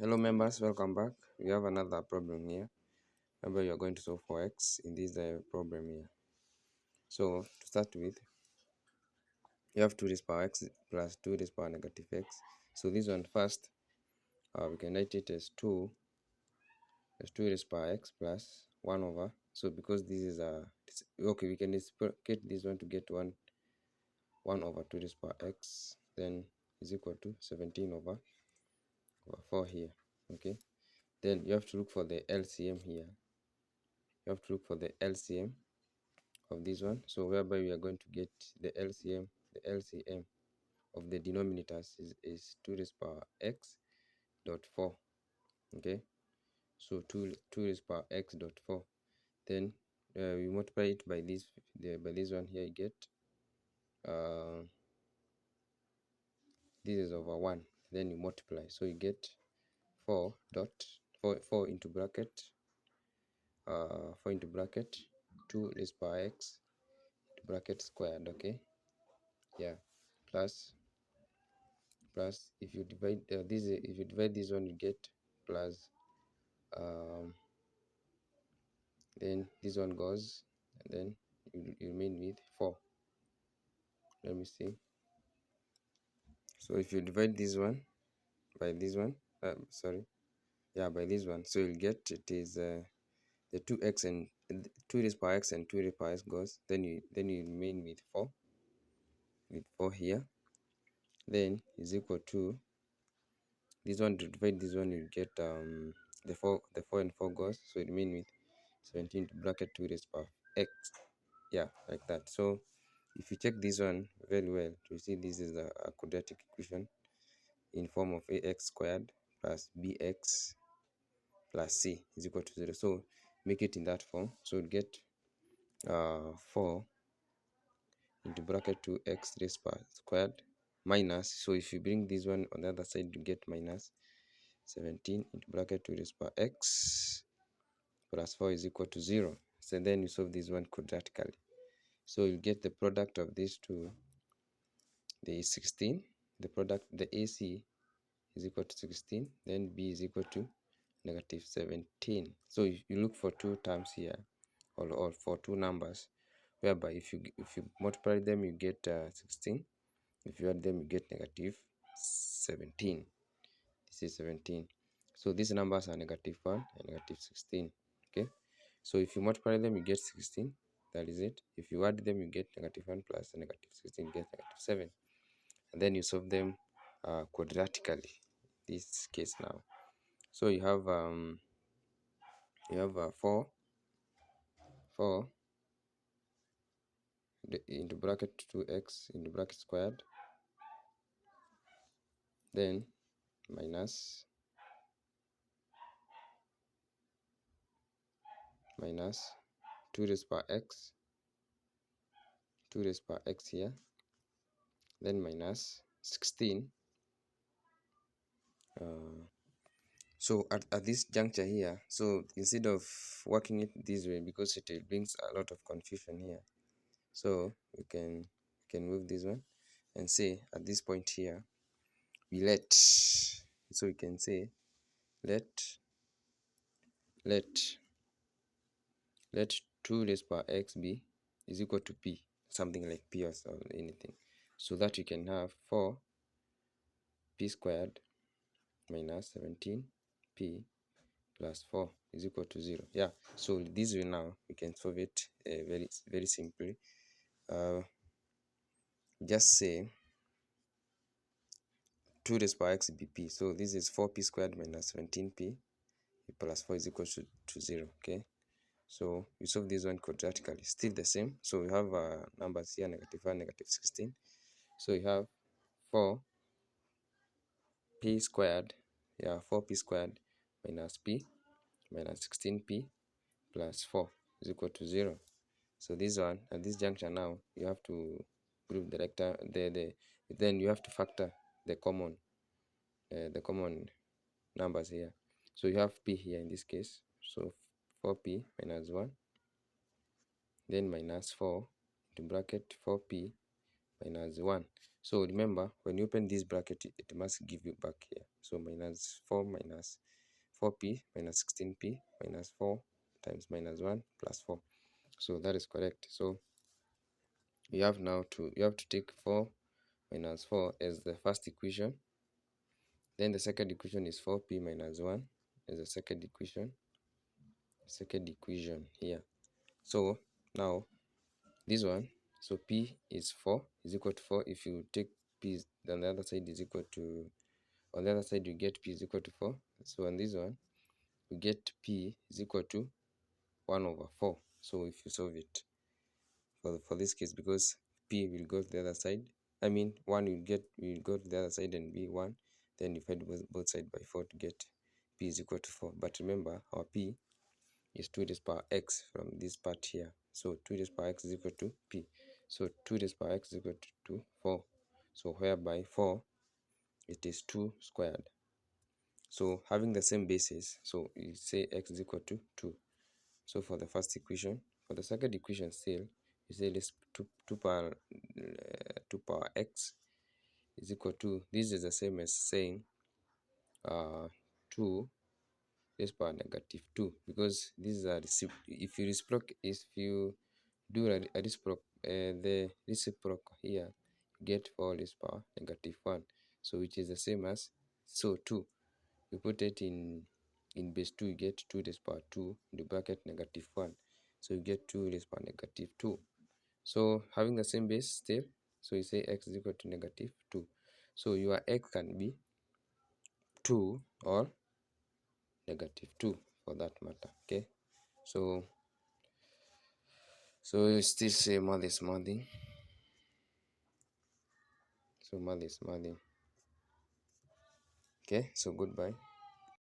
Hello members, welcome back. We have another problem here. Remember, you are going to solve for x in this problem here. So to start with, you have 2 raised power x plus 2 raised power negative x. So this one first, we can write it as 2 raised power x plus 1 over. So because this is okay, we can get this one to get 1 over 2 raised power x, then is equal to 17 over 4 here. Okay, then you have to look for the LCM here. You have to look for the LCM of this one, so whereby we are going to get the LCM of the denominators is 2 raised power x dot 4. Okay, so 2 raised power x dot 4, then we multiply it by this one here, you get this is over 1, then you multiply, so you get 4 into bracket 4 into bracket 2 raised power x bracket squared. Okay, yeah, plus if you divide this one, you get plus, then this one goes, and then you remain with 4. Let me see. So if you divide this one by this one, by this one, so you'll get it is the 2x and 2 raised power x and 2 raised power x goes, then you remain with 4 here, then is equal to this one. To divide this one, you get the 4 and 4 goes, so you remain with 17 to bracket 2 raised power x. Yeah, like that. So if you check this one very well, you see this is a quadratic equation in form of ax squared plus bx plus c is equal to 0. So make it in that form, so you get 4 into bracket 2x raised power squared minus, so if you bring this one on the other side, you get minus 17 into bracket 2 raised power x plus 4 is equal to 0. So then you solve this one quadratically, so you get the product of these two, the 16, the product, the AC is equal to 16, then B is equal to negative 17. So you look for two terms here, or for two numbers, whereby if you multiply them, you get 16. If you add them, you get negative 17. This is 17. So these numbers are negative 1 and negative 16. Okay, so if you multiply them, you get 16. That is it. If you add them, you get negative 1 plus negative 16, you get negative 7. And then you solve them quadratically, this case now. So you have 4 into bracket 2x into bracket squared, then minus 2 raised power x, 2 raised power x here, then minus 16. So at this juncture here, so instead of working it this way, because it brings a lot of confusion here, so we can move this one and say at this point here, we we can say let 2 raised power x be is equal to p, something like p or anything, so that you can have 4 p squared minus 17 p plus 4 is equal to 0. Yeah, so this way now we can solve it very simply. Just say 2 raised power x be p, so this is 4p squared minus 17p plus 4 is equal to 0. Okay, so you solve this one quadratically, still the same. So we have numbers here, negative 1, negative 16. So you have 4p squared, 4p squared minus p minus 16p plus 4 is equal to 0. So this one, at this juncture now, you have to prove the rectangle, then you have to factor the common numbers here. So you have p here in this case, so 4p minus 1, then minus 4 to bracket 4p minus 1. So remember, when you open this bracket, it must give you back here. So minus 4 minus 4p minus 16p minus 4 times minus 1 plus 4. So that is correct. So you have to take 4 minus 4 as the first equation. Then the second equation is 4p minus 1 as the second equation here. So now this one, so p is 4 is equal to 4. If you take p on the other side is equal to, on the other side you get p is equal to 4. So on this one you get p is equal to 1 over 4. So if you solve it for this case, because p will go to the other side, I mean 1 will go to the other side and be 1, then divide both sides by 4 to get p is equal to 4. But remember, our p is 2 raised power x from this part here. So 2 raised power x is equal to p. So 2 raised power x is equal to 4. So whereby 4, it is 2 squared. So having the same basis, so you say x is equal to 2. So for the first equation, for the second equation still, you say this 2 power 2 power x is equal to, this is the same as saying 2 raised power negative 2, because this is a if you do a the reciprocal here, you get 4 raised power negative 1. So which is the same as, so 2, you put it in base 2, you get 2 raised power 2 in the bracket negative 1. So you get 2 raised power negative 2. So having the same base still, so you say x is equal to negative 2. So your x can be 2 or negative 2 for that matter. Okay, so you still say math is mathing. So math is mathing. Okay, so goodbye.